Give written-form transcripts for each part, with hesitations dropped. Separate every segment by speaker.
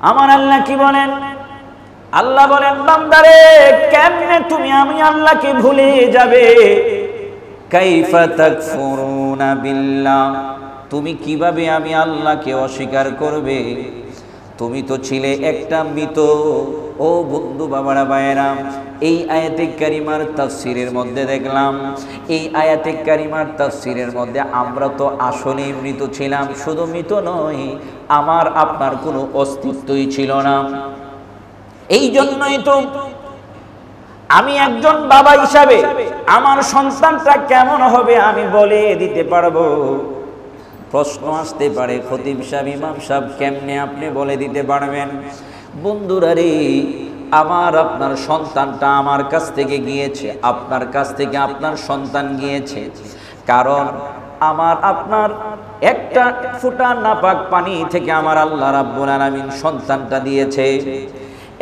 Speaker 1: আমার আল্লাহ কি বলেন? আল্লাহ বলেন, বান্দারে কেমনে তুমি আমি আল্লাহকে ভুলে যাবে? কাইফা তাকফুরুনা বিল্লাহ, তুমি কিভাবে আমি আল্লাহকে অস্বীকার করবে? তুমি তো ছিলে একটা মৃত। ও বন্ধু বাবারা ভাইয়েরা, এই আয়াতে কারিমার তাফসীরের মধ্যে দেখলাম, এই আয়াতে কারিমার তাফসীরের মধ্যে আমরা তো আসলেই মৃত ছিলাম। শুধু মৃত নয়, আমার আপনার কোনো অস্তিত্বই ছিল না। এই জন্যই তো আমি একজন বাবা হিসাবে আমার সন্তানটা কেমন হবে আমি বলে দিতে পারবো। প্রশ্ন আসতে পারে, খতিব সাহেব, ইমাম সাহেব, কেমনে আপনি বলে দিতে পারবেন? বন্ধুরা রে, আমার আপনার সন্তানটা আমার কাছ থেকে গিয়েছে, আপনার কাছ থেকে আপনার সন্তান গিয়েছে, কারণ আমার আপনার একটা ফোঁটা নাপাক পানি থেকে আমার আল্লাহ রাব্বুল আলামিন সন্তানটা দিয়েছে।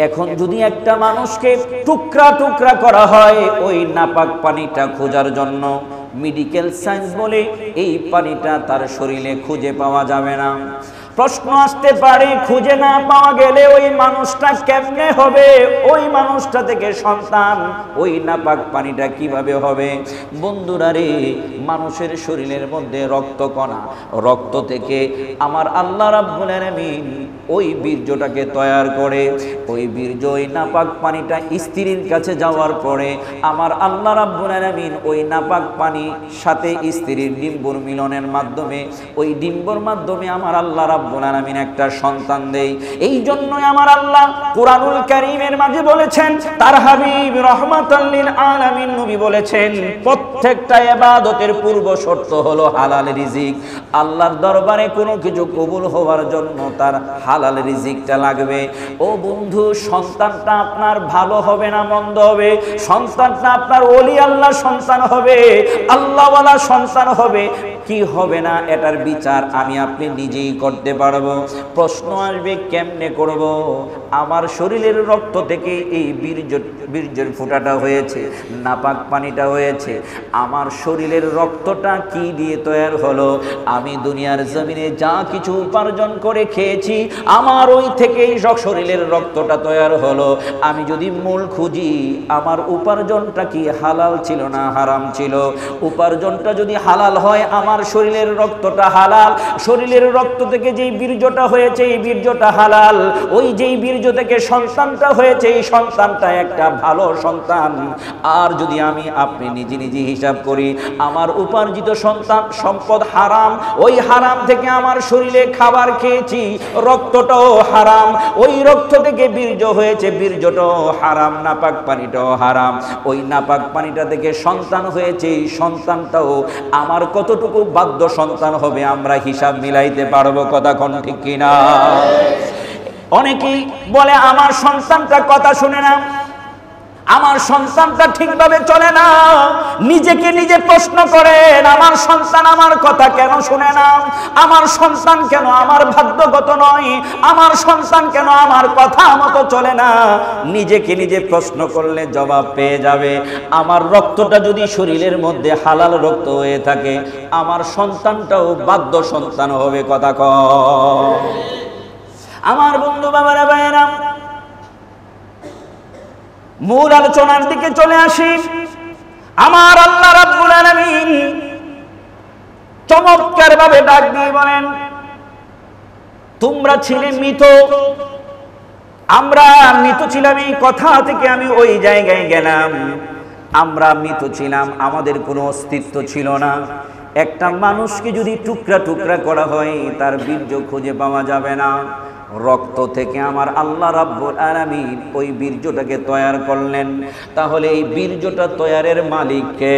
Speaker 1: এখন যদি একটা মানুষকে টুকরা টুকরা করা হয় ওই নাপাক পানিটা খোঁজার জন্য, মেডিকেল সায়েন্স বলে এই পানিটা তার শরীরে খুঁজে পাওয়া যাবে না। প্রশ্ন আসতে পারে, খুঁজে না পাওয়া গেলে ওই মানুষটা কেমনে হবে? ওই মানুষটা থেকে সন্তান, ওই নাপাক পানিটা কিভাবে হবে? বন্ধুরা রে, মানুষের শরীরের মধ্যে রক্তকণা, রক্ত থেকে আমার আল্লাহ রাব্বুল আলামিন ওই বীর্যটাকে তৈয়ার করে। ওই বীর্য, ওই নাপাক পানিটা স্ত্রীর কাছে যাওয়ার পরে আমার আল্লাহ রাব্বুল আলামিন ওই নাপাক পানি সাথে স্ত্রীর ডিম্বর মিলনের মাধ্যমে, ওই ডিম্বর মাধ্যমে আমার আল্লাহ রাব্বুল আলামিন একটা সন্তান দেয়। এই জন্যই আমার আল্লাহ কুরআনুল কারীমের মাঝে বলেছেন, তার হাবিব রাহমাতাল লিল আলামিন নবী বলেছেন, প্রত্যেকটা ইবাদতের পূর্ব শর্ত হলো হালাল রিজিক। আল্লাহর দরবারে কোনো কিছু কবুল হওয়ার জন্য তার হালাল রিজিকটা লাগবে। ও বন্ধু, সন্তানটা আপনার ভালো হবে না মন্দ হবে? সন্তানটা আপনার ওলি আল্লাহ সন্তান হবে, আল্লাহওয়ালা সন্তান হবে কি হবে না, এটার বিচার আমি আপনি নিজেই করতে পারবো। প্রশ্ন আসবে, কেমনে করব? আমার শরীরের রক্ত থেকে এই বীর্যের ফোঁটাটা হয়েছে, নাপাক পানিটা হয়েছে। আমার শরীরের রক্তটা কি দিয়ে তৈরি হলো? আমি দুনিয়ার জমিনে যা কিছু উপার্জন করে খেয়েছি, আমার ওই থেকেই শরীরের রক্তটা তৈরি হলো। আমি যদি মূল খুঁজি, আমার উপার্জনটা কি হালাল ছিল না হারাম ছিল? উপার্জনটা যদি হালাল হয়, আমার শরীরের রক্তটা হালাল। শরীরের রক্ত থেকে যেই বীর্যটা হয়েছে, এই বীর্যটা হালাল। ওই যেই বীর্য থেকে সন্তানটা হয়েছে, এই সন্তানটা একটা ভালো সন্তান। আর যদি আমি আপনি নিজে নিজে হিসাব করি, আমার উপার্জিত সন্তান সম্পদ হারাম, ওই হারাম থেকে আমার শরীরে খাবার খেয়েছি, রক্তটাও হারাম। ওই রক্ত থেকে বীর্য হয়েছে, বীর্যটাও হারাম, নাপাক পানিটাও হারাম। ওই নাপাক পানিটা থেকে সন্তান হয়েছে, এই সন্তানটাও আমার কতটুকু বাধ্য সন্তান হবে আমরা হিসাব মিলাইতে পারবো? কথা কোন ঠিক কিনা? অনেকেই বলে আমার সন্তানটা কথা শুনে না, আমার সন্তানটা ঠিকভাবে চলে না। নিজেকে নিজে প্রশ্ন করেন, আমার সন্তান আমার কথা কেন শুনে না? আমার সন্তান কেন আমার ভাগ্যগত নয়? আমার সন্তান কেন আমার কথা মতো চলে না? নিজেকে নিজে প্রশ্ন করলে জবাব পেয়ে যাবে। আমার রক্তটা যদি শরীরের মধ্যে হালাল রক্ত হয়ে থাকে, আমার সন্তানটাও বাধ্য সন্তান হবে। কথা কয় আমার বন্ধু বাবারা ভাইয়েরা, মূল আলোচনার দিকে চলে আসি। আমার আল্লাহ রাব্বুল আলামিন চমৎকার ভাবে ডাক দিয়ে বলেন, তোমরা ছিলে মৃত, আমরা মৃত ছিলাম। এই কথা থেকে আমি ওই জায়গায় গেলাম। আমরা মৃত ছিলাম, আমাদের কোনো অস্তিত্ব ছিল না। একটা মানুষকে যদি টুকরা টুকরা করা হয়, তার বীর্য খুঁজে পাওয়া যাবে না। রক্ত থেকে আমার আল্লাহ রাব্বুল আলামিন ওই বীর্যটাকে তৈয়ার করলেন। তাহলে এই বীর্যটা তৈয়ারের মালিক কে?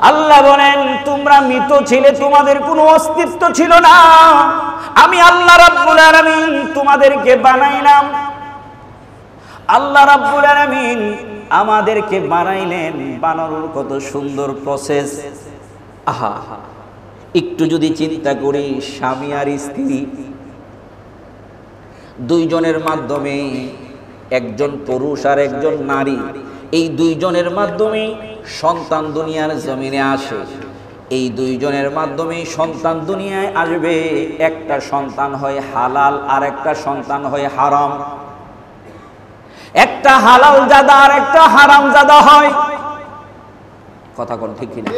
Speaker 1: আল্লাহ বলেন, তোমরা মৃত ছিলে, তোমাদের কোনো অস্তিত্ব ছিল না। আমি আল্লাহ রাব্বুল আলামিন তোমাদেরকে বানাইলাম। আল্লাহ রাব্বুল আলামিন আমাদেরকে বানাইলেন। বানানোর কত সুন্দর প্রসেস! আহা, একটু যদি চিন্তা করি, স্বামী আর স্ত্রী দুইজনের মাধ্যমে, একজন পুরুষ আর একজন নারী, এই দুইজনের মাধ্যমে সন্তান দুনিয়ার জমিনে আসে। এই দুইজনের মাধ্যমে সন্তান দুনিয়ায় আসবে। একটা সন্তান হয় হালাল আর একটা সন্তান হয় হারাম। একটা হালাল জাদা আর একটা হারাম জাদা হয়। কথা কোন ঠিক কিনা?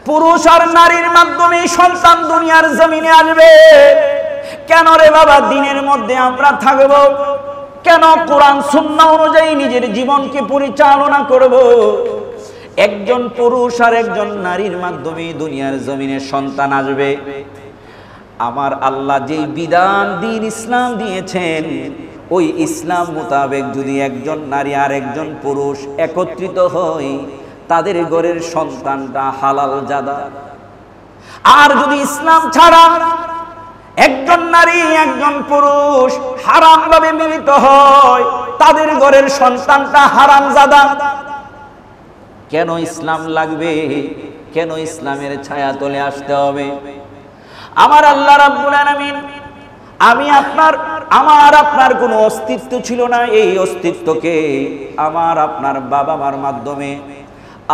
Speaker 1: পুরুষ আর নারীর মাধ্যমে সন্তান দুনিয়ার জমিনে আসবে। কেন রে বাবা দিনের মধ্যে আমরা থাকব? কেন কোরআন সুন্নাহ অনুযায়ী নিজের জীবনকে পরিচালনা করব? একজন পুরুষ আর একজন নারীর মাধ্যমে দুনিয়ার জমিনে সন্তান আসবে। আমার আল্লাহ যেই বিধান দিন ইসলাম দিয়েছেন, ওই ইসলাম মোতাবেক যদি একজন নারী আর একজন পুরুষ একত্রিত হয়, তাদের ঘরের সন্তানটা হালাল জাদা। আর যদি ইসলাম ছাড়া একজন নারী একজন পুরুষ হারাম ভাবে মিলিত হয়, তাদের ঘরের সন্তানটা হারাম জাদা। কেন ইসলাম লাগবে? কেন ইসলামের ছায়া তলে আসতে হবে? আমার আল্লাহ রাব্বুল আলামিন, আমার আপনার কোনো অস্তিত্ব ছিল না। এই অস্তিত্বকে আমার আপনার বাবা মার মাধ্যমে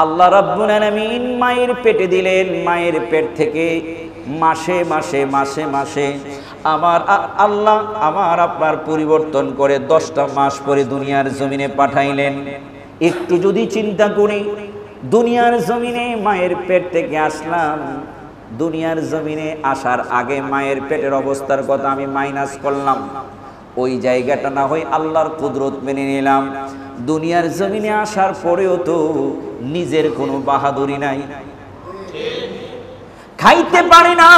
Speaker 1: আল্লাহ রাব্বুল আলামিন মায়ের পেটে দিলেন। মায়ের পেট থেকে মাসে মাসে মাসে মাসে আমার আল্লাহ আমার আপনার পরিবর্তন করে 10টা মাস পরে দুনিয়ার জমিনে পাঠাইলেন। একটু যদি চিন্তা করি, দুনিয়ার জমিনে মায়ের পেট থেকে আসলাম, দুনিয়ার জমিনে আসার আগে মায়ের পেটের অবস্থার কথা আমি মাইনাস করলাম। ওই জায়গাটা না হয় আল্লাহর কুদরত মেনে নিলাম। দুনিয়ার জমিনে আসার পরেও তো নিজের কোনো বাহাদুরি নাই। খাইতে পারি না,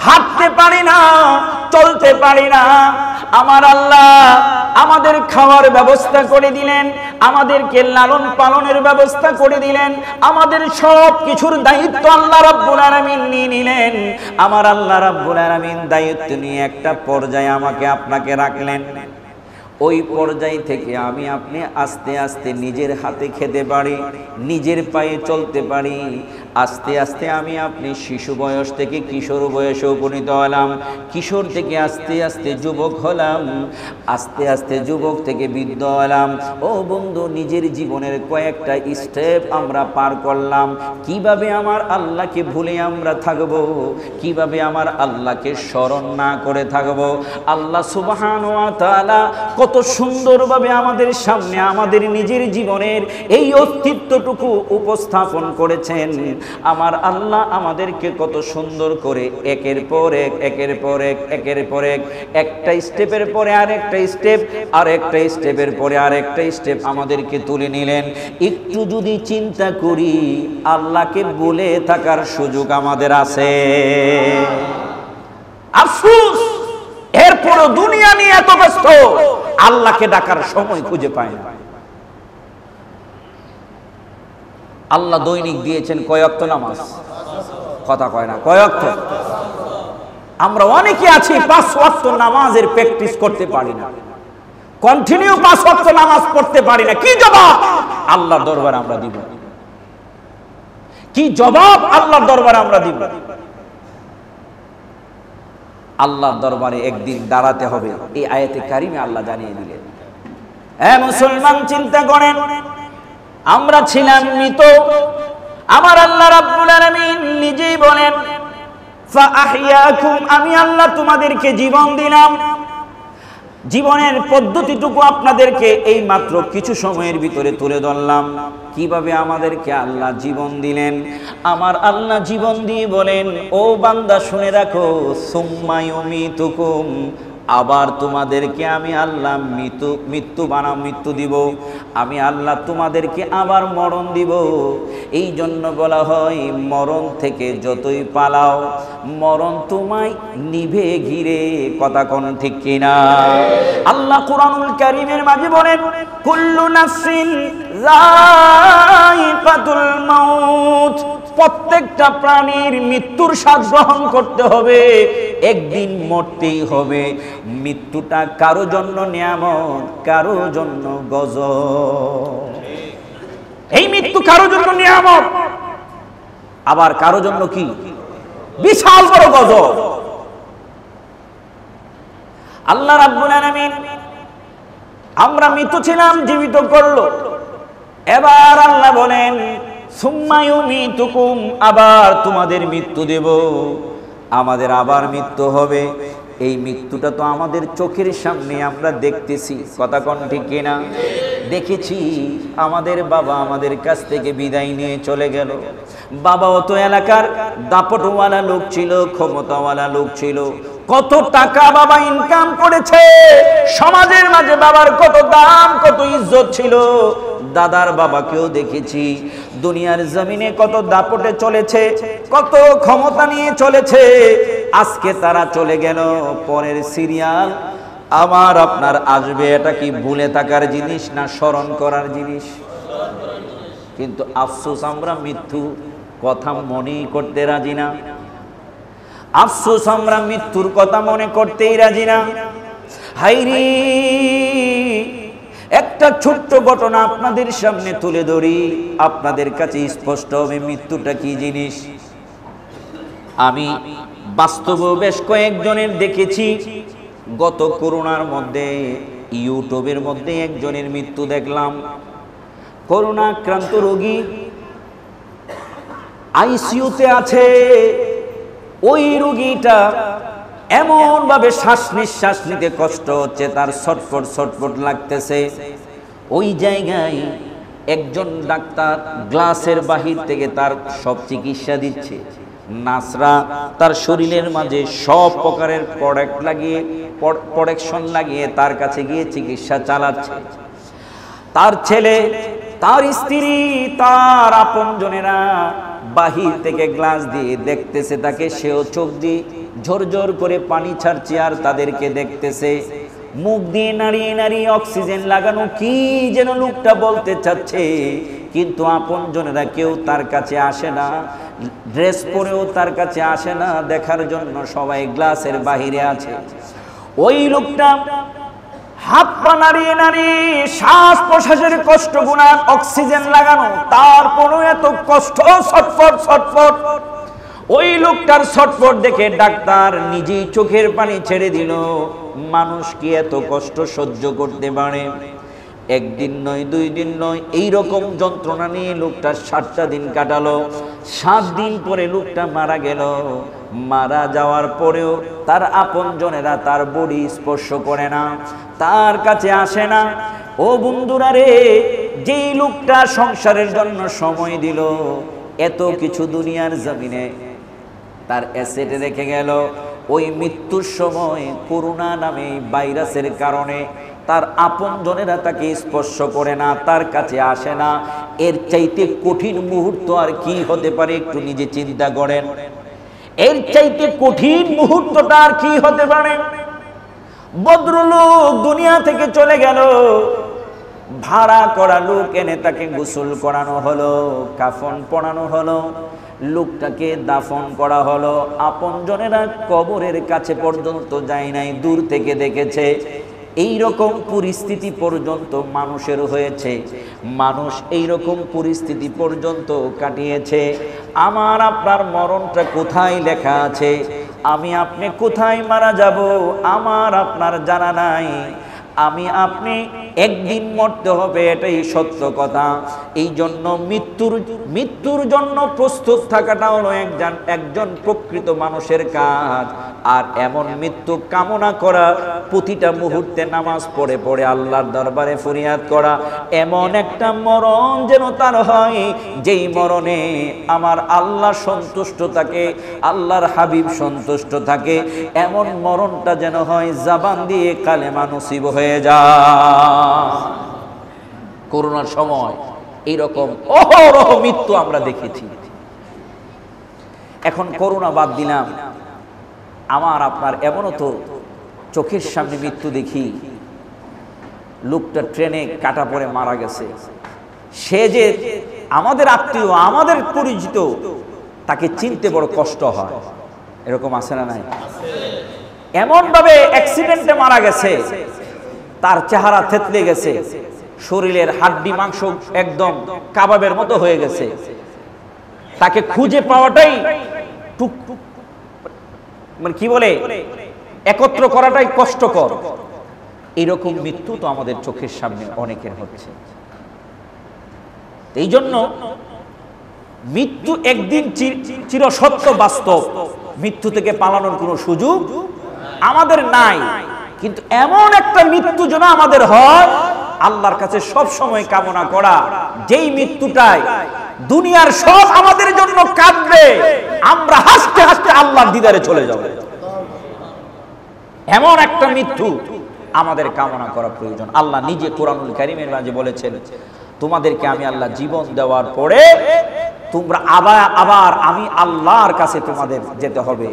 Speaker 1: হাঁটতে পারি না, চলতে পারি না। আমার আল্লাহ আমাদের খাওয়ার ব্যবস্থা করে দিলেন, আমাদেরকে লালন পালনের ব্যবস্থা করে দিলেন, আমাদের সব কিছুর দায়িত্ব আল্লাহ রাব্বুল আলামিন নিয়ে নিলেন। আমার আল্লাহ রাব্বুল আলামিন দায়িত্ব নিয়ে একটা পর্যায়ে আমাকে আপনাকে রাখলেন। ওই পর্যায় থেকে আমি আপনি আস্তে আস্তে নিজের হাতে খেতে পারি, নিজের পায়ে চলতে পারি। আস্তে আস্তে আমি আপনি শিশু বয়স থেকে কিশোর বয়সে উপনীত হলাম, কিশোর থেকে আস্তে আস্তে যুবক হলাম, আস্তে আস্তে যুবক থেকে বৃদ্ধ হলাম। ও বন্ধু, নিজের জীবনের কয়েকটা স্টেপ আমরা পার করলাম। কিভাবে আমার আল্লাহকে ভুলে আমরা থাকব? কিভাবে আমার আল্লাহকে স্মরণ না করে থাকব? আল্লাহ সুবহানাহু ওয়া তাআলা কত সুন্দরভাবে আমাদের সামনে আমাদের নিজের জীবনের এই অস্তিত্বটুকু উপস্থাপন করেছেন। আমার আল্লাহ আমাদেরকে কত সুন্দর করে একের পর এক একের পর এক একের পর এক একটা স্টেপের পরে আরেকটা স্টেপ, আর একটা স্টেপের পরে আরেকটা স্টেপ আমাদেরকে তুলে নিলেন। একটু যদি চিন্তা করি, আল্লাহকে বলে থাকার সুযোগ আমাদের আছে। আফসোস, এরপরও দুনিয়া নিয়ে এত ব্যস্ত, আল্লাহকে ডাকার সময় খুঁজে পায় না। আল্লাহ দৈনিক দিয়েছেন কয় ওয়াক্ত নামাজ? কথা কয় না, কয় ওয়াক্ত? আমরা অনেকে আছি 5 ওয়াক্ত নামাজের প্র্যাকটিস করতে পারি না, কন্টিনিউ 5 ওয়াক্ত নামাজ পড়তে পারি না। কি জবাব আল্লাহর দরবারে আমরা দিব? কি জবাব আল্লাহর দরবারে আমরা দিব? আল্লাহর দরবারে একদিন দাঁড়াতে হবে। এই আয়াতে কারিমে আল্লাহ জানিয়ে দিলেন। হে মুসলমান, চিন্তা করেন, আমরা ছিলাম মৃত। আমার আল্লাহ রাব্বুল আলামিন নিজেই বলেন, ফাআহইয়াকুম, আমি আল্লাহ তোমাদেরকে জীবন দিলাম। জীবনের পদ্ধতিটুকু আপনাদেরকে এই মাত্র কিছু সময়ের ভিতরে তুলে ধরলাম। কিভাবে আমাদেরকে আল্লাহ জীবন দিলেন। আমার আল্লাহ জীবন দিয়ে বলেন, ও বান্দা শুনে রাখো, সুম্মা ইউমিতুকুম, আবার তোমাদেরকে আমি আল্লাহ মৃত্যু দিব। আমি আল্লাহ তোমাদেরকে আবার মরণ দিব। এই জন্য বলা হয়, মরণ থেকে যতই পালাও, মরণ তোমায় নিভে ঘিরে। কথা কোন ঠিক কিনা? আল্লাহ কুরআনুল কারীমের মাঝে বলেন, কুল্লু নাফসিন যায়িকাতুল মাউত, প্রত্যেকটা প্রাণীর মৃত্যুর স্বাদ গ্রহণ করতে হবে, একদিন মরতেই হবে। মৃত্যুটা কারো জন্য নিয়ামত, কারো জন্য গজব। এই মৃত্যু কারো জন্য নিয়ামত, আবার কারো জন্য কি বিশাল বড় গজব। আল্লাহ রাব্বুল আলামিন আমরা মৃত ছিলাম, জীবিত করলো। এবার আল্লাহ বলেন, সুম্মা ইউমিতুকুম, আবার তোমাদের মৃত্যু দেব, আমাদের আবার মৃত্যু হবে। এই মৃত্যুটা তো আমাদের চোখের সামনে আমরা দেখতেছি, কথা কোন ঠিক কিনা? দেখেছি আমাদের বাবা আমাদের কাছ থেকে বিদায় নিয়ে চলে গেল। বাবাও তো এলাকার দাপটওয়ালা লোক ছিল, ক্ষমতাওয়ালা লোক ছিল, কত টাকা বাবা ইনকাম করেছে, সমাজের মাঝে বাবার কত দাম কত ইজ্জত ছিল। দাদার বাবাকেও দেখেছি দুনিয়ার জমিনে কত দাপটে চলেছে, কত ক্ষমতা নিয়ে চলেছে। আজকে তারা চলে গেল, পরের সিরিয়াল আমার আপনার আসবে। এটা কি ভুলে থাকার জিনিস না স্মরণ করার জিনিস? কিন্তু আফসোস আমরা মৃত্যু কথা মনেই করতে রাজি না। আফসোস আমরা মৃত্যুর কথা মনে করতেই রাজি না। হাইরে, একটা ছোট্ট ঘটনা আপনাদের সামনে তুলে ধরি, আপনাদের কাছে স্পষ্ট হবে মৃত্যুটা কি জিনিস। আমি বাস্তবে বেশ কয়েকজনের দেখেছি। গত করোনার মধ্যে ইউটিউবের মধ্যে একজনের মৃত্যু দেখলাম। করোনা আক্রান্ত রোগী আইসিইউতে আছে। ওই রোগীটা এমন ভাবে শ্বাস নিঃশ্বাস নিতে কষ্ট হচ্ছে, তার ছটফট ছটফট লাগতেছে। ওই জায়গায় একজন ডাক্তার গ্লাসের বাহির থেকে তার সব চিকিৎসা দিচ্ছে। নার্সরা তার শরীরের মাঝে সব প্রকারের প্রোটেকশন লাগিয়ে তার কাছে গিয়ে চিকিৎসা চালাচ্ছে। তার ছেলে, তার স্ত্রী, তার আপনজনেরা বাহির থেকে গ্লাস দিয়ে দেখতেছে তাকে, সেও চোখ দিয়ে ঝরঝর করে পানি ছাড়ছে আর তাদেরকে দেখতেছে। মুখ দিয়ে নাড়িয়ে নাড়িয়ে অক্সিজেন লাগানো কি যেন লোকটা বলতে চাচ্ছে, কিন্তু আপনজনেরা কেউ তার কাছে আসে না, ড্রেস পরেও তার কাছে আসে না দেখার জন্য, সবাই গ্লাসের বাহিরে আছে। ওই লোকটা হাত পা নাড়িয়ে নাড়িয়ে শ্বাস প্রশ্বাসের কষ্ট গুণা অক্সিজেন লাগানো, তারপরও এত কষ্ট, ছটফট ছটফট। ওই লোকটার ছটফট দেখে ডাক্তার নিজেই চোখের পানি ছেড়ে দিল। মানুষ কি এত কষ্ট সহ্য করতে পারে? একদিন নয়, 2 দিন নয়, এইরকম যন্ত্রণা নিয়ে লোকটা 7টা দিন কাটালো। 7 দিন পরে লোকটা মারা গেল। মারা যাওয়ার পরেও তার আপনজনেরা তার বডি স্পর্শ করে না, তার কাছে আসে না। ও বন্ধুরা রে, যেই লোকটা সংসারের জন্য সময় দিল, এত কিছু দুনিয়ার জমিনে তার অ্যাসেটে রেখে গেল, ওই মৃত্যুর সময় করোনা নামে ভাইরাসের কারণে তার আপনজনেরা তাকে স্পর্শ করে না, তার কাছে আসে না। এর চাইতে কঠিন মুহূর্ত আর কি হতে পারে? একটু নিজে চিন্তা করেন। এর চাইতে কঠিন মুহূর্তটা আর কি হতে পারে? ভদ্রলোক দুনিয়া থেকে চলে গেল, ভাড়া করা লোক এনে তাকে গোসল করানো হলো, কাফন পরানো হলো, লোকটাকে দাফন করা হলো। আপনজনেরা কবরের কাছে পর্যন্ত যায় নাই, দূর থেকে দেখেছে। এই রকম পরিস্থিতি পর্যন্ত মানুষের হয়েছে, মানুষ এই রকম পরিস্থিতি পর্যন্ত কাটিয়েছে। আমার আপনার মরণটা কোথায় লেখা আছে? আমি আপনি কোথায় মারা যাব আমার আপনার জানা নাই। আমি আপনি একদিন মরতে হবে, এটাই সত্য কথা। এই জন্য মৃত্যুর জন্য প্রস্তুত থাকাটা হলো একজন প্রকৃত মানুষের কাজ। আর এমন মৃত্যু কামনা করা, প্রতিটা মুহূর্তে নামাজ পড়ে পড়ে আল্লাহর দরবারে ফরিয়াদ করা, এমন একটা মরণ যেন তার হয় যেই মরণে আমার আল্লাহ সন্তুষ্ট থাকে, আল্লাহর হাবিব সন্তুষ্ট থাকে। এমন মরণটা যেন হয় জবান দিয়ে কালেমা নসিব হয়ে যায়। করোনার সময় এইরকম অহরহ মৃত্যু আমরা দেখেছি। এখন করোনা বাদ দিলাম, আমার আপনার এমনও তো চোখের সামনে মৃত্যু দেখি। লোকটা ট্রেনে কাটা পড়ে মারা গেছে। সে যে আমাদের আত্মীয়, আমাদের পরিচিত, তাকে চিনতে বড় কষ্ট হয়। এরকম আছে না নাই? এমন ভাবে অ্যাক্সিডেন্টে মারা গেছে, তার চেহারা থেতলে গেছে, শরীরের হাড্ডি মাংস একদম কাবাবের মতো হয়ে গেছে। তাকে খুঁজে পাওয়াটাই মানে কি বলে, একত্র করাটাই কষ্টকর। এরকম মৃত্যু তো আমাদের চোখের সামনে অনেকের হচ্ছে। এই জন্য মৃত্যু একদিন চিরসত্য বাস্তব, মৃত্যু থেকে পালানোর কোনো সুযোগ আমাদের নাই। কিন্তু এমন একটা মৃত্যু যেন আমাদের হয়, আল্লাহর কাছে সব সময় কামনা করা, যেই মৃত্যুটায় দুনিয়ার সব আমাদের জন্য কাঁদবে, আমরা হাসতে হাসতে আল্লাহর দিদারে চলে যাব। এমন একটা মৃত্যু আমাদের কামনা করা প্রয়োজন। আল্লাহ নিজে কোরআনুল কারীমের মাঝে বলেছেন, তোমাদেরকে আমি আল্লাহ জীবন দেওয়ার পরে তোমরা আবার আমি আল্লাহর কাছে তোমাদের যেতে হবে।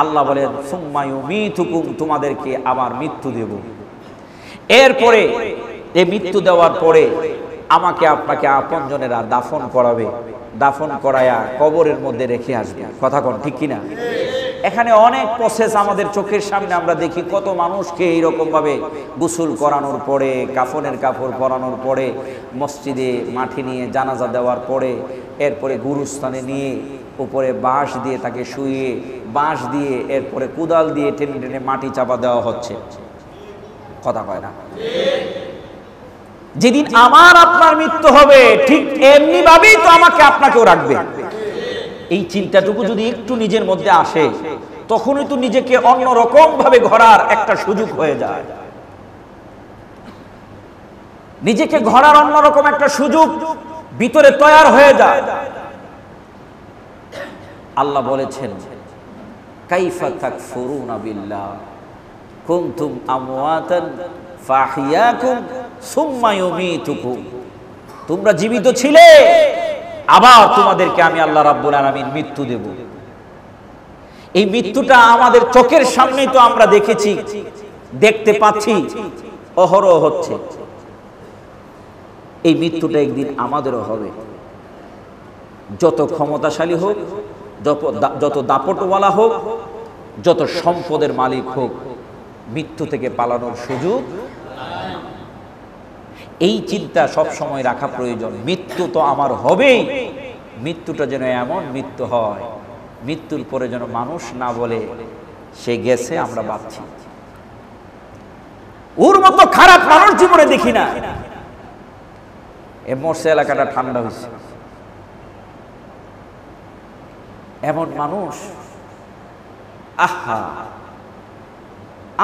Speaker 1: আল্লাহ বলেন সুম্মা ইউমীতুকুম, তোমাদেরকে আবার মৃত্যু দেব। এরপরে এই মৃত্যু দেওয়ার পরে আমাকে আপনাকে আপনজনেরা দাফন করাবে, দাফন করায়া কবরের মধ্যে রেখে আসবে। কথা কোন ঠিক কিনা? এখানে অনেক প্রসেস আমাদের চোখের সামনে আমরা দেখি, কত মানুষকে এইরকম ভাবে গোসল করানোর পরে, কাফনের কাপড় পরানোর পরে, মসজিদে মাটি নিয়ে জানাজা দেওয়ার পরে, এরপরে গুরুস্থানে নিয়ে উপরে বাঁশ দিয়ে তাকে শুইয়ে, বাঁশ দিয়ে এরপরে কুদাল দিয়ে টেনে টেনে মাটি চাপা দেওয়া হচ্ছে। কথা কয় না? যেদিন আমার আপনার মৃত্যু হবে, ঠিক এমনি ভাবেই তো আমাকে আপনাকেও রাখবে। এই চিন্তাটুকু যদি একটু নিজের মধ্যে আসে, তখনই তো নিজেকে অন্যরকম ভাবে গড়ার একটা সুযোগ হয়ে যায়। নিজেকে গড়ার অন্যরকম একটা সুযোগ ভিতরে তৈরি হয়ে যায়। আল্লাহ বলেছেন, কাইফা তাকফুরুনা বিল্লাহ কুনতুম আমওয়াতান ফাহিয়াকুম সুম্মা ইউমীতুকুম, তোমরা জীবিত ছিলে, আবার তোমাদেরকে আমি আল্লাহ রাব্বুল আলামিন মৃত্যু দেব। এই মৃত্যুটা আমাদের চোখের সামনেই তো আমরা দেখেছি, দেখতে পাচ্ছি, অহরহ হচ্ছে। এই মৃত্যুটা একদিন আমাদেরও হবে। যত ক্ষমতাশালী হোক, যত দাপটওয়ালা হোক, যত সম্পদের মালিক হোক, মৃত্যু থেকে পালানোর সুযোগ। এই চিন্তা সব সময় রাখা প্রয়োজন। মৃত্যু তো আমার হবেই, মৃত্যুটা যেন এমন মৃত্যু হয়, মৃত্যুর পরে যেন মানুষ না বলে সে গেছে, আমরা ভাবছি। ওর মতো খারাপ মানুষ জীবনে দেখি না। এই মরসে এলাকাটা ঠান্ডা হয়েছে, এমন মানুষ আহা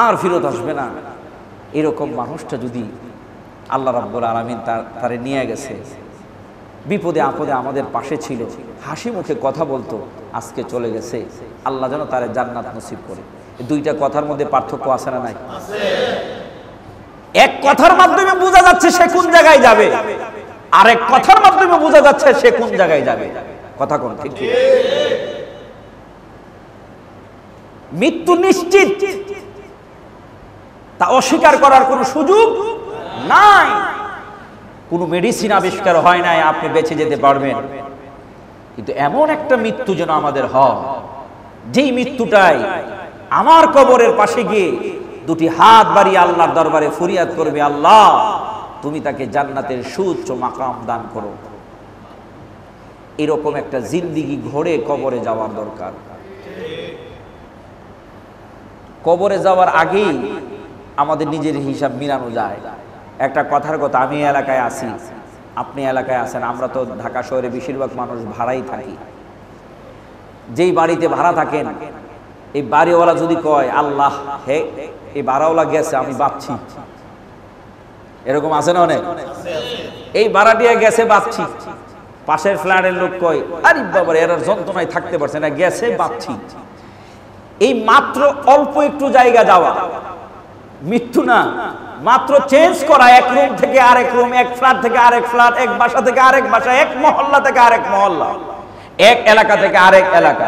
Speaker 1: আর ফেরত আসবে না, এরকম মানুষটা যদি আল্লাহ রাব্বুল আলামিন তারে নিয়ে গেছে, বিপদে আপদে আমাদের পাশে ছিল, হাসি মুখে কথা বলতো, আজকে চলে গেছে, আল্লাহ যেন তারে জান্নাত নসিব করে। এই দুইটা কথার মধ্যে পার্থক্য আছে না নাই? এক কথার মাধ্যমে বোঝা যাচ্ছে সে কোন জায়গায় যাবে, আরেক কথার মাধ্যমে বোঝা যাচ্ছে সে কোন জায়গায় যাবে। কথা কোন ঠিক? মৃত্যু নিশ্চিত, তা অস্বীকার করার কোনো সুযোগ নাই। কোনো মেডিসিন আবিষ্কার হয় নাই আপনি বেঁচে যেতে পারবেন, কিন্তু এমন একটা মৃত্যু যেন আমাদের হয়, যেই মৃত্যুটাই আমার কবরের পাশে গিয়ে দুটি হাত বাড়িয়ে আল্লাহর দরবারে ফরিয়াদ করবে, আল্লাহ তুমি তাকে জান্নাতের সুউচ্চ মাকাম দান করো। এরকম একটা জিন্দেগি ঘোরে কবরে যাওয়ার দরকার। কবরে যাওয়ার আগেই আমাদের নিজের হিসাব মিলানো যায়। একটা কথার কথা, আমি এলাকায় আছি, আপনি এলাকায় আছেন, আমরা তো ঢাকা শহরে বেশিরভাগ মানুষ ভাড়াই থাকি। যেই বাড়িতে ভাড়া থাকেন, এই বাড়িওয়ালা যদি কয় আল্লাহ হে এই ভাড়াওয়ালা গেছে, আমি বাঁচছি, এরকম আছে না অনেক? এই ভাড়াটিয়া গেছে, বাঁচছি। পাশের ফ্ল্যাটের লোক কয় আরে বাবা এর যন্ত্রণায় থাকতে পারছে না, গেছে, বাঁচছি। এই মাত্র অল্প একটু জায়গা যাওয়া মৃত্যু না, মাত্র চেঞ্জ করা, এক রুম থেকে আরেক রুম, এক ফ্ল্যাট থেকে আরেক ফ্ল্যাট, এক বাসা থেকে আরেক বাসা, এক মহল্লা থেকে আরেক মহল্লা, এক এলাকা থেকে আরেক এলাকা।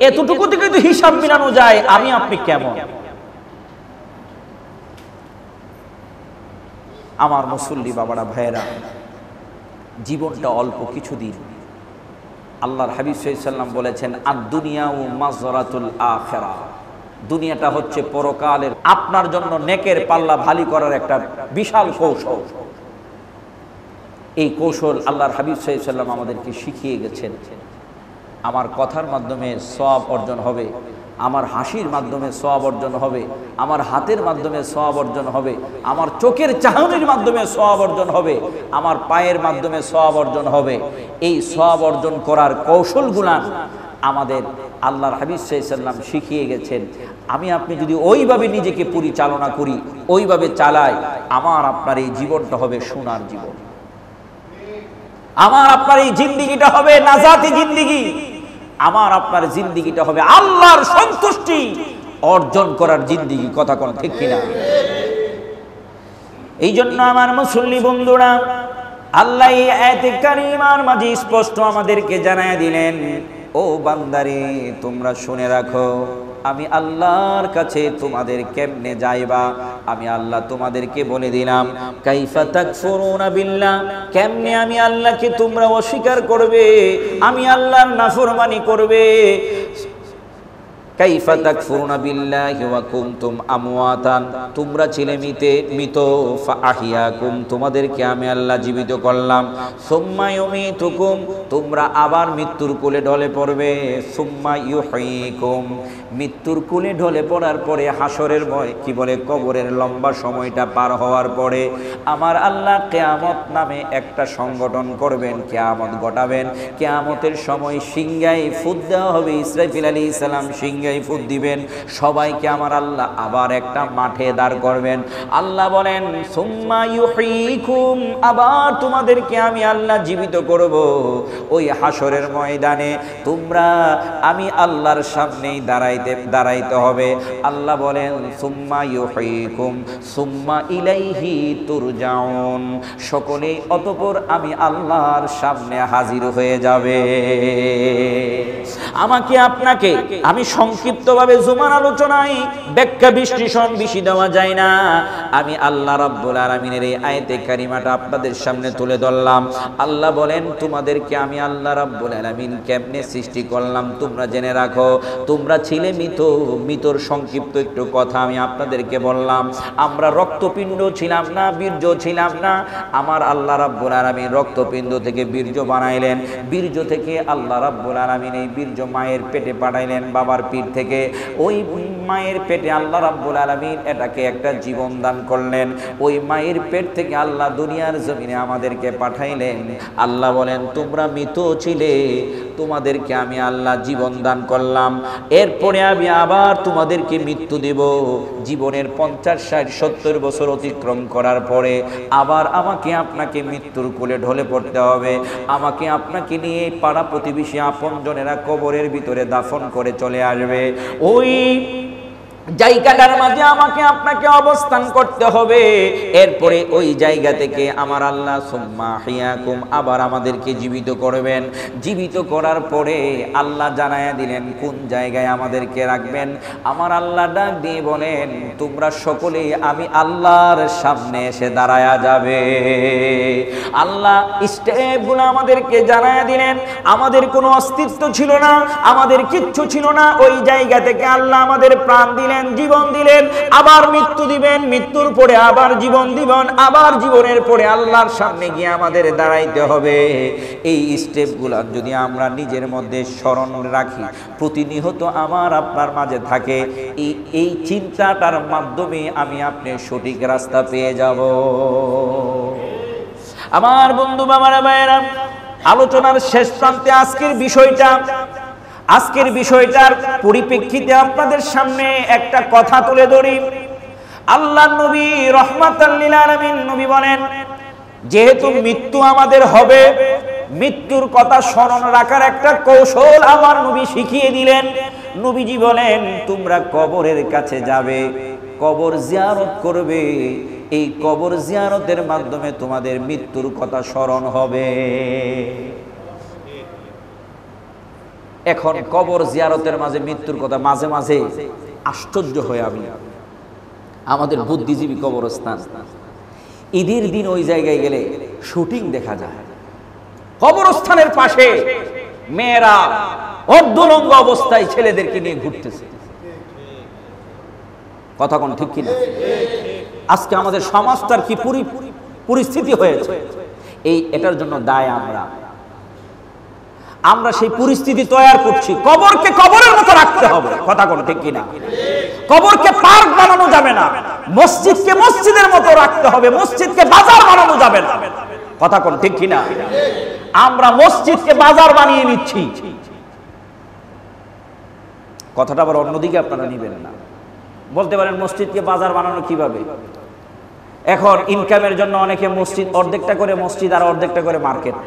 Speaker 1: এতটুকু থেকে তো হিসাব মিলানো যায় আমি আপনি কেমন। আমার মুসল্লি বাবারা, ভাইয়েরা, জীবনটা অল্প কিছুদিন। আল্লাহর হাবিব সাল্লাল্লাহু আলাইহি ওয়াসাল্লাম বলেছেন, আদ-দুনিয়াউ মাজরাতুল আখিরাহ, দুনিয়াটা হচ্ছে পরকালের আপনার জন্য নেকের পাল্লা ভারী করার একটা বিশাল কৌশল। এই কৌশল আল্লাহর হাবিব সাল্লাল্লাহু আলাইহি ওয়াসাল্লাম আমাদেরকে শিখিয়ে গেছেন। আমার কথার মাধ্যমে সওয়াব অর্জন হবে, আমার হাসির মাধ্যমে সওয়াব অর্জন হবে, আমার হাতের মাধ্যমে সওয়াব অর্জন হবে, আমার চোখের চাহনির মাধ্যমে সওয়াব অর্জন হবে, আমার পায়ের মাধ্যমে সওয়াব অর্জন হবে। এই সওয়াব অর্জন করার কৌশলগুলো আমাদের আল্লাহর হাবিব সাল্লাল্লাহু আলাইহি ওয়াসাল্লাম শিখিয়ে গেছেন। আমি আপনি যদি ওইভাবে নিজেকে পরিচালনা করি, ওইভাবে চালাই, আমার আপনার এই জীবনটা হবে সোনার জীবন, আমার আপনার এই জিন্দেগিটা হবে নাজাতি জিন্দেগি, আমার আপনার জিন্দেগিটা হবে আল্লাহর সন্তুষ্টি অর্জন করার জিন্দেগি। কথা কোন ঠিক কিনা? এই জন্য আমার মুসল্লি বন্ধুরা, আল্লাহ এই আয়াতে কারিমার মাঝে স্পষ্ট আমাদেরকে জানায় দিলেন, ও বান্দারে তোমরা শুনে রাখো, আমি আল্লাহর কাছে তোমাদের কেমনে যাইবা আমি আল্লাহ তোমাদেরকে বলে দিলাম। কাইফা তাকফুরুনা বিল্লাহ, কেমনে আমি আল্লাহকে তোমরা অস্বীকার করবে, আমি আল্লাহর নাফরমানি করবে। কাইফা তাকফুরুনা বিল্লাহি ওয়া কুনতুম আমওয়াতান, তোমরা ছিলে মৃত, ফাআহিয়াকুম, তোমাদেরকে আমি আল্লাহ জীবিত করলাম। সুম্মা ইউমিতুকুম, তোমরা আবার মৃত্যুর কোলে ঢলে পড়বে। সুম্মা ইউহয়িকুম, মৃত্যুর কোলে ঢলে পড়ার পরে হাসরের কি বলে কবরের লম্বা সময়টা পার হওয়ার পরে আমার আল্লাহ কিয়ামত নামে একটা সংগঠন করবেন, কিয়ামত ঘটাবেন। কিয়ামতের সময় সিংহায় ফুৎ দেওয়া হবে, ইসরাফিল আলাইহিস সালাম সিংহায় ফুৎ দিবেন, সবাইকে আমার আল্লাহ আবার একটা মাঠে দাঁড় করবেন। আল্লাহ বলেন সুম্মা ইউহয়িকুম, আবার তোমাদেরকে আমি আল্লাহ জীবিত করব ওই হাসরের ময়দানে। তোমরা আমি আল্লাহর সামনেই দাঁড়াইতে হবে। আল্লাহ বলেন সুম্মা ইউহয়িকুম সুম্মা ইলাইহি তুরজাউন, সকলেই অতঃপর আমি আল্লাহর সামনে হাজির হয়ে যাবে। আমাকে আপনাকে আমি সংক্ষিপ্তভাবে জুমার আলোচনায় ব্যাখ্যা বিশ্লেষণ বেশি দেওয়া যায় না, আমি আল্লাহ রাব্বুল আলামিনের এই আয়াতে কারিমাটা আপনাদের সামনে তুলে ধরলাম। আল্লাহ বলেন তোমাদেরকে আমি আল্লাহ রাব্বুল আলামিন কেমনে সৃষ্টি করলাম তোমরা জেনে রাখো। তোমরা ছিলে মৃতর সংক্ষিপ্ত একটু কথা আমি আপনাদেরকে বললাম। আমরা রক্তপিণ্ড ছিলাম না, বীর্য ছিলাম না। আমার আল্লাহ রাব্বুল আলামিন রক্তপিণ্ড থেকে বীর্য বানাইলেন, বীর্য থেকে আল্লাহ রাব্বুল আলামিন এই বীর্য মায়ের পেটে পাঠাইলেন, বাবার পিঠ থেকে। ওই মায়ের পেটে আল্লাহ রাব্বুল আলামিন এটাকে একটা জীবন দান করলেন। ওই মায়ের পেট থেকে আল্লাহ দুনিয়ার জমিনে আমাদেরকে পাঠাইলেন। আল্লাহ বলেন তোমরা মৃত ছিলে, তোমাদেরকে আমি আল্লাহ জীবন দান করলাম। এরপরে আমি আবার তোমাদেরকে মৃত্যু দেব। জীবনের 50, 60, 70 বছর অতিক্রম করার পরে আবার আমাকে আপনাকে মৃত্যুর কোলে ঢলে পড়তে হবে। আমাকে আপনাকে নিয়ে পাড়া প্রতিবেশী আপনজনেরা কবরের ভিতরে দাফন করে চলে আসবে। ওই জায়গাটার মাঝে আমাকে আপনাকে অবস্থান করতে হবে। এরপরে ওই জায়গা থেকে আমার আল্লাহ সুম্মা হিয়াকুম, আবার আমাদেরকে জীবিত করবেন। জীবিত করার পরে আল্লাহ জানায়া দিলেন কোন জায়গায় আমাদেরকে রাখবেন। আমার আল্লাহ ডাক দিয়ে বলেন তোমরা সকলেই আমি আল্লাহর সামনে এসে দাঁড়ায়া যাবে। আল্লাহ স্টেপগুলো আমাদেরকে জানায়া দিলেন। আমাদের কোনো অস্তিত্ব ছিল না, আমাদের কিচ্ছু ছিল না। ওই জায়গা থেকে আল্লাহ আমাদের প্রাণ দিলেন, জীবন দিলেন, আবার মৃত্যু দিবেন, মৃত্যুর পরে আবার জীবন দিবেন, আবার জীবনের পরে আল্লাহর সামনে গিয়ে আমাদের দাঁড়াইতে হবে। এই স্টেপগুলো যদি আমরা নিজের মধ্যে স্মরণ রাখি, প্রতিনিয়ত আমার আপনার মাঝে থাকে, এই চিন্তাটার মাধ্যমে আমি আপনি সঠিক রাস্তা পেয়ে যাব। আমার বন্ধু বাবারা ভাইয়েরা, আলোচনার শেষ প্রান্তে আজকের বিষয়টার পরিপ্রেক্ষিতে আপনাদের সামনে একটা কথা তুলে ধরি। আল্লাহ নবী রহমাতাল লিল আলামিন নবী বলেন যেহেতু মৃত্যু আমাদের হবে, মৃত্যুর কথা স্মরণ রাখার একটা কৌশল আমার নবী শিখিয়ে দিলেন। নবীজি বলেন তোমরা কবরের কাছে যাবে, কবর জিয়ারত করবে। এই কবর জিয়ারতের মাধ্যমে তোমাদের মৃত্যুর কথা স্মরণ হবে। এখন কবর জিয়ারতের মাঝে মৃত্যুর কথা মাঝে মাঝে আশ্চর্য হয়ে আমি আমাদের বুদ্ধিজীবী কবরস্থান, ঈদের দিন ওই জায়গায় গেলে শুটিং দেখা যায়। কবরস্থানের পাশে মেয়েরা অর্ধনগ্ন অবস্থায় ছেলেদেরকে নিয়ে ঘুরতেছে। কথা কোন ঠিক কিনা? আজকে আমাদের সমাজটার কি পরিস্থিতি হয়েছে, এটার জন্য দায় আমরা। আমরা সেই পরিস্থিতি তৈরি করছি। কবরকে কবরের মতো রাখতে হবে, কথা কোন ঠিক কিনা? কবরকে পার্ক বানানো যাবে না, মসজিদকে মসজিদের মতো রাখতে হবে, মসজিদকে বাজার বানানো যাবে না, কথা কোন ঠিক কিনা? আমরা মসজিদকে বাজার বানিয়ে নিচ্ছি। কথাটা আবার অন্যদিকে আপনারা নিবেন না। বলতে পারেন মসজিদকে বাজার বানানো কিভাবে? এখন ইনকামের জন্য অনেকে মসজিদ অর্ধেকটা করে মসজিদ আর অর্ধেকটা করে মার্কেট,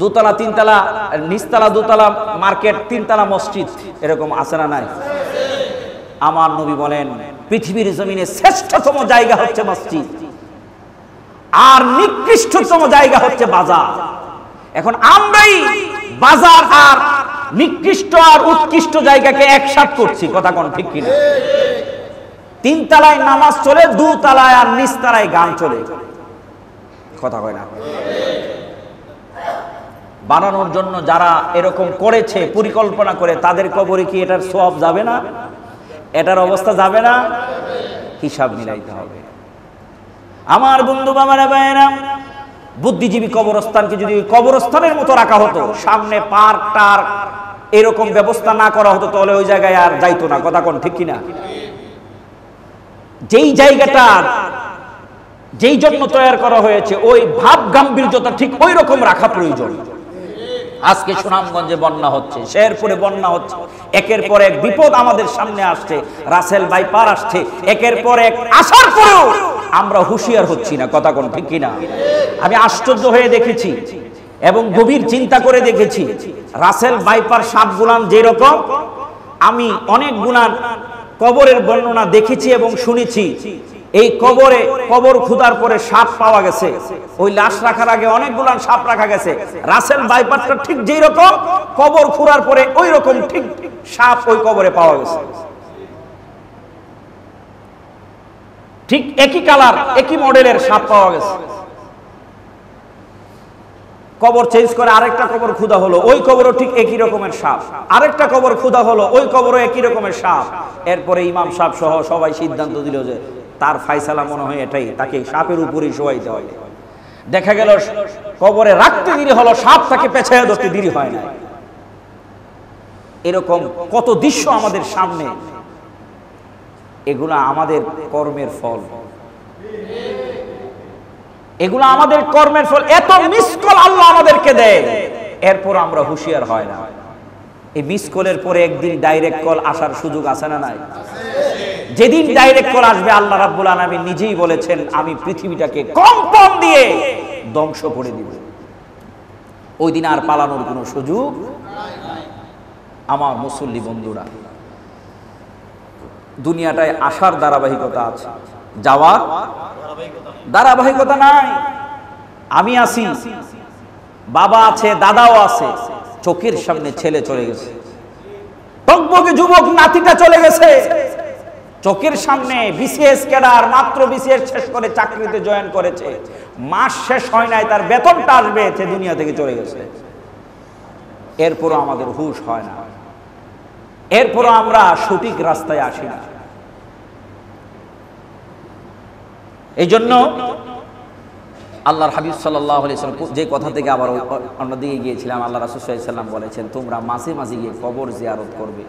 Speaker 1: দোতলা তিনতলা, নিচতলা দোতলা মার্কেট, তিনতলা মসজিদ, এরকম আছে না নাই? আমার নবী বলেন পৃথিবীর জমিনে শ্রেষ্ঠতম জায়গা হচ্ছে মসজিদ আর নিকৃষ্টতম জায়গা হচ্ছে বাজার। এখন আমরাই বাজার আর নিকৃষ্ট আর উৎকৃষ্ট জায়গাকে একসাথে করছি, কথা কোন ঠিক কিনা? তিনতলায় নামাজ চলে, দুতলায় আর নিচতলায় গান চলে, কথা কয় না? বানানোর জন্য যারা এরকম করেছে পরিকল্পনা করে, তাদের কবরে কি এটার সওয়াব যাবে না? এটার অবস্থা যাবে না? হিসাব মিলাইতে হবে। আমার বন্ধু বাবারা ভাইয়েরা, বুদ্ধিজীবী কবরস্থানকে যদি কবরস্থানের মতো রাখা হতো, সামনে পার্ক টার্ক এরকম ব্যবস্থা না করা হতো, তাহলে ওই জায়গায় আর যাইতো না, কথা কোন ঠিক কিনা? যেই জায়গাটা যেই জন্য তৈরি করা হয়েছে, ওই ভাব গাম্ভীর্যতা ঠিক ওই রকম রাখা প্রয়োজন। আজকে সুনামগঞ্জে বন্যা হচ্ছে, শেরপুরে বন্যা হচ্ছে, একের পর এক বিপদ আমাদের সামনে আসছে, রাসেল বাইপার আসছে, একের পর এক আসার পরেও আমরা হুঁশিয়ার হচ্ছি না, কথা কোন ঠিক কিনা? আমি আশ্চর্য হয়ে দেখেছি এবং গভীর চিন্তা করে দেখেছি, রাসেল বাইপার সাপ গুলান যেরকম, আমি অনেক গুলান কবরের বর্ণনা দেখেছি এবং শুনেছি। এই কবরে কবর খুদার পরে সাপ পাওয়া গেছে, ওই লাশ রাখার আগে অনেকগুলো সাপ রাখা গেছে। রাসেল বাইপারটা ঠিক যেই রকম, কবর খুঁড়ার পরে ওই রকম ঠিক সাপ ওই কবরে পাওয়া গেছে, ঠিক একই কালার একই মডেলের সাপ পাওয়া গেছে। কবর চেঞ্জ করে আরেকটা কবর খুদা হলো, ওই কবরও ঠিক একই রকমের সাপ, আরেকটা কবর খুদা হলো, ওই কবরও একই রকমের সাপ। এরপরে ইমাম সাহেব সহ সবাই সিদ্ধান্ত দিল যে তার ফায়সালা মনে হয় এটাই, তাকে সাপের উপরেই শোয়াইতে হয়। দেখা গেল কবরে রাখতে দেরি হলো, সাপ তাকে পেছায় ধরতে দেরি হয় না। এরকম কত দৃশ্য আমাদের সামনে, এগুলা আমাদের কর্মের ফল, এগুলো আমাদের কর্মের ফল। এত মিস কল আল্লাহ আমাদেরকে দেয়, এরপর আমরা হুঁশিয়ার হয় না। এই মিস কলের পরে একদিন ডাইরেক্ট কল আসার সুযোগ আছে না নাই? যেদিন ডাইরেক্ট কল আসবে, আল্লাহ রাব্বুল আলামিন নিজেই বলেছেন, আমি পৃথিবীটাকে কম্পন দিয়ে ধ্বংস করে দিব। ওই দিন আর পালানোর কোনো সুযোগ নাই। আমার মুসল্লি বন্ধুরা, দুনিয়াটায় আসার ধারাবাহিকতা আছে, যাওয়ার ধারাবাহিকতা নাই। আমি আছি, বাবা আছে, দাদাও আছে, চোখের সামনে ছেলে চলে গেছে, টকবকে যুবক নাতিটা চলে গেছে, চোখের সামনে বিসিএস ক্যাডার, মাত্র বিসিএস শেষ করে চাকরিতে জয়েন করেছে, মাস শেষ হয় নাই, তার বেতনটা আসবে, সে দুনিয়া থেকে চলে গেছে। এরপরও আমাদের হুঁশ হয় না, এরপরও আমরা সঠিক রাস্তায় আসি না। এই জন্য আল্লাহর হাবিব সাল্লাল্লাহু আলাইহি ওয়াসাল্লাম যে কথা থেকে আবার অন্যদিকে গিয়েছিলাম, আল্লাহ রাসূল সাল্লাল্লাহু আলাইহি ওয়াসাল্লাম বলেছেন, তোমরা মাঝে মাঝে গিয়ে কবর জিয়ারত করবে।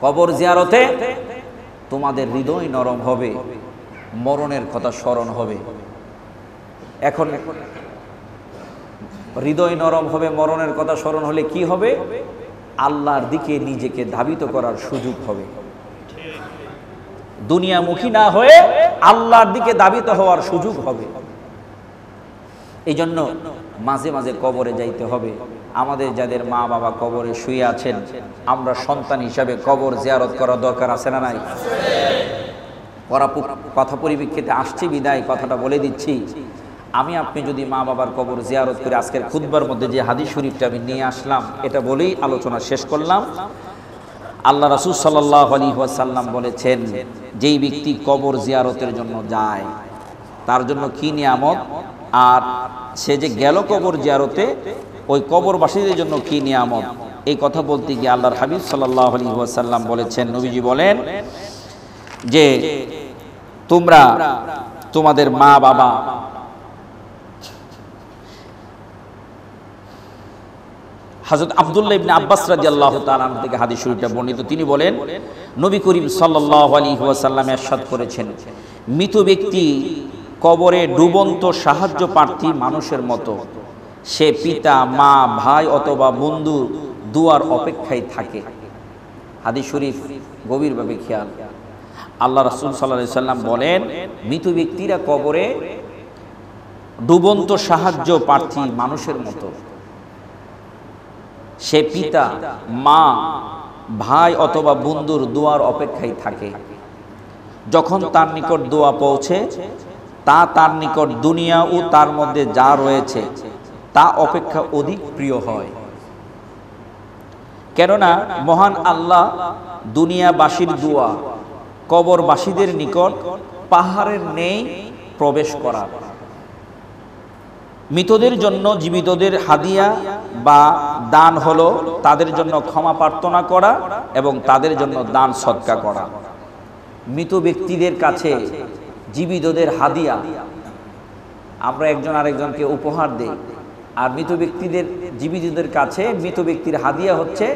Speaker 1: কবর জিয়ারতে তোমাদের হৃদয় নরম হবে, মরণের কথা স্মরণ হবে। এখন হৃদয় নরম হবে, মরণের কথা স্মরণ হলে কি হবে? আল্লাহর দিকে নিজেকে ধাবিত করার সুযোগ হবে। দুনিয়ামুখী না হয়ে আল্লাহর দিকে ধাবিত হওয়ার সুযোগ হবে। এই জন্য মাঝে মাঝে কবরে যাইতে হবে। আমাদের যাদের মা বাবা কবরে শুয়ে আছেন, আমরা সন্তান হিসাবে কবর জিয়ারত করা দরকার আছে না নাই? কথা পরিপ্রেক্ষিতে আসছি বিদায় কথাটা বলে দিচ্ছি, আমি আপনি যদি মা বাবার কবর জিয়ারত করে, আজকের খুতবার মধ্যে যে হাদিস শরীফটা আমি নিয়ে আসলাম, এটা বলেই আলোচনা শেষ করলাম। আল্লাহ রাসূল সাল্লাল্লাহু আলাইহি ওয়াসাল্লাম বলেছেন, যেই ব্যক্তি কবর জিয়ারতের জন্য যায় তার জন্য কি নিয়ামত, আর সে যে গেল কবর জিয়ারতে, ওই কবরবাসীদের জন্য কি নিয়ামত। এই কথা বলতে গিয়ে আল্লাহর হাবিব সাল্লাল্লাহু আলাইহি ওয়াসাল্লাম বলেছেন, নবীজি বলেন যে তোমরা তোমাদের মা বাবা হযরত আব্দুল্লাহ ইবনে আব্বাস রাদিয়াল্লাহু তাআলা আনহু থেকে হাদিস শরীফটা বর্ণিত। তিনি বলেন, নবী করিম সাল্লাল্লাহু আলাইহি ওয়াসাল্লাম ইরশাদ করেছেন, মৃত ব্যক্তি কবরে ডুবন্ত সাহায্য প্রার্থী মানুষের মতো। সে পিতা, মা, ভাই অথবা বন্ধু দুয়ার অপেক্ষায় থাকে। হাদিস শরীফ গভীরভাবে খেয়াল। আল্লাহ রাসূল সাল্লাল্লাহু আলাইহি সাল্লাম বলেন, মৃত ব্যক্তিরা কবরে ডুবন্ত সাহায্য প্রার্থী মানুষের মতো। সে পিতা, মা, ভাই অথবা বন্ধুর দোয়ার অপেক্ষায় থাকে। যখন তার নিকট দোয়া পৌঁছে, তা তার নিকট দুনিয়া ও তার মধ্যে যা রয়েছে তা অপেক্ষা অধিক প্রিয় হয়। কেননা মহান আল্লাহ দুনিয়াবাসীর দোয়া কবরবাসীদের নিকট পাহাড়ের নেই প্রবেশ করা। মৃতদের জন্য জীবিতদের হাদিয়া বা দান হলো তাদের জন্য ক্ষমা প্রার্থনা করা এবং তাদের জন্য দান সদকা করা। মৃত ব্যক্তিদের কাছে জীবিতদের হাদিয়া, আমরা একজন আরেকজনকে উপহার দেই, আর মৃত ব্যক্তিদের জীবিতদের কাছে মৃত ব্যক্তির হাদিয়া হচ্ছে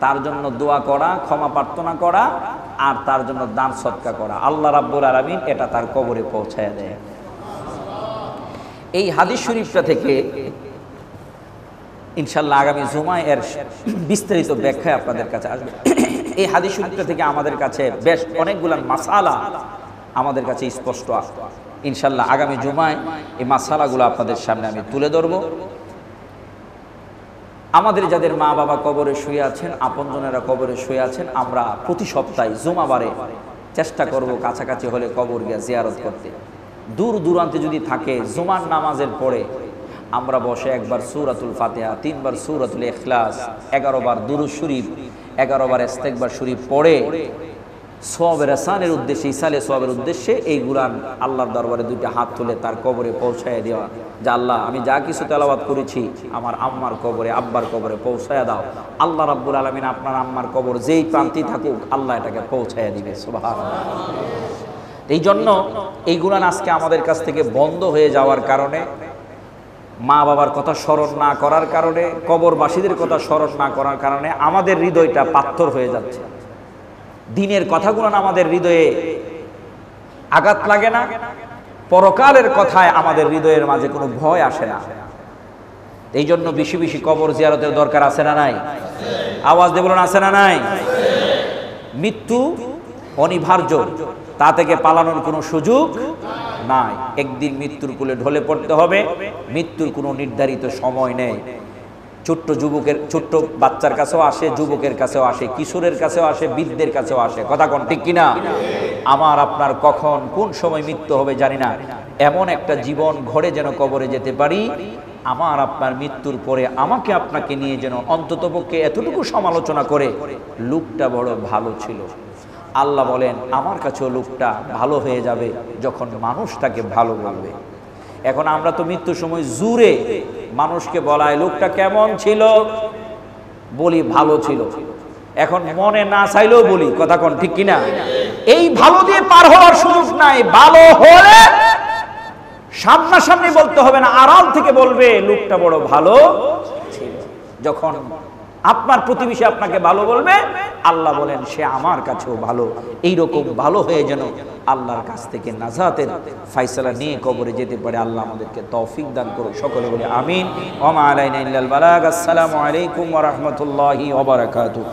Speaker 1: তার জন্য দোয়া করা, ক্ষমা প্রার্থনা করা আর তার জন্য দান সদকা করা। আল্লাহ রাব্বুল আলামিন এটা তার কবরে পৌঁছায় দেয়। এই হাদিস শরীফটা থেকে ইনশাআল্লাহ আগামী জুমায় এর বিস্তারিত ব্যাখ্যা আপনাদের কাছে আসবে। এই হাদিস শরীফটা থেকে আমাদের কাছে বেশ অনেকগুলো মাসালা আমাদের কাছে স্পষ্ট আসবে। ইনশাআল্লাহ আগামী জুমায় এই মাসালাগুলো আপনাদের সামনে আমি তুলে ধরব। আমাদের যাদের মা বাবা কবরে শুয়ে আছেন, আপনজনেরা কবরে শুয়ে আছেন, আমরা প্রতি সপ্তাহে জুমাবারে চেষ্টা করব কাছাকাছি হলে কবর গিয়ে জিয়ারত করতে। দূর দূরান্তে যদি থাকে, জুমার নামাজের পরে আমরা বসে একবার সূরাতুল ফাতিহা, 3 বার সূরাতুল ইখলাস, 11 বার দুরূদ শরীফ, 11 বার ইস্তেগফার শরীফ পড়ে সওয়াবের আসানের উদ্দেশ্যে, ইসালে সওয়াবের উদ্দেশ্যে এই কুরআন আল্লাহর দরবারে দুইটা হাত তুলে তার কবরে পৌঁছায় দেওয়া, যে আল্লাহ আমি যা কিছু তেলাওয়াত করেছি আমার আম্মার কবরে, আব্বার কবরে পৌঁছায় দাও। আল্লাহ রাব্বুল আলামিন আপনার আম্মার কবর যেই প্রান্তে থাকুক আল্লাহ এটাকে পৌঁছায় দিবে। সুবহানাল্লাহ। এই জন্য এই কুরআন আজকে আমাদের কাছ থেকে বন্ধ হয়ে যাওয়ার কারণে, মা বাবার কথা স্মরণ না করার কারণে, কবরবাসীদের কথা স্মরণ না করার কারণে আমাদের হৃদয়টা পাথর হয়ে যাচ্ছে। দিনের কথাগুলো আমাদের হৃদয়ে আঘাত লাগে না, পরকালের কথায় আমাদের হৃদয়ের মাঝে কোনো ভয় আসে না। এই জন্য বেশি বেশি কবর জিয়ারতের দরকার আছে না নাই? আওয়াজ দিয়ে বলুন, আছে না নাই? মৃত্যু অনিবার্য, তা থেকে পালানোর কোনো সুযোগ নাই। একদিন মৃত্যুর কোলে ঢলে পড়তে হবে। মৃত্যুর কোনো নির্ধারিত সময় নেই। ছোট্ট যুবকের, ছোট্ট বাচ্চার কাছেও আসে, যুবকের কাছেও আসে, কিশোরের কাছেও আসে, বৃদ্ধের কাছেও আসে। কথা কোন ঠিক কিনা? আমার আপনার কখন কোন সময় মৃত্যু হবে জানি না। এমন একটা জীবন ঘরে যেন কবরে যেতে পারি, আমার আপনার মৃত্যুর পরে আমাকে আপনাকে নিয়ে যেন অন্ততপক্ষে এতটুকু সমালোচনা করে, লোকটা বড় ভালো ছিল। আল্লাহ বলেন আমার কাছেও লোকটা ভালো হয়ে যাবে যখন মানুষ তাকে ভালো বলবে। এখন আমরা তো মৃত্যুর সময় জুরে মানুষকে বলায় লোকটা কেমন ছিল, বলি ভালো ছিল। এখন মনে না চাইলেও বলি। কথা কোন ঠিক কিনা? এই ভালো দিয়ে পার হওয়ার সুযোগ নাই। ভালো হলে সামনাসামনি বলতে হবে না, আড়াল থেকে বলবে লোকটা বড় ভালো ছিল। যখন আপনার প্রতিবেশী আপনাকে ভালো বলবে, আল্লাহ বলেন সে আমার কাছেও ভালো। এইরকম ভালো হয়ে যেন আল্লাহর কাছ থেকে নাজাতের ফয়সালা নিয়ে কবরে যেতে পারে। আল্লাহ আমাদেরকে তৌফিক দান করুন। সকলে বলে আমিন। ওয়া মা আলাইনা ইল্লাল বালাগ। আসসালামু আলাইকুম ওয়া রাহমাতুল্লাহি ওয়া বারাকাতুহু।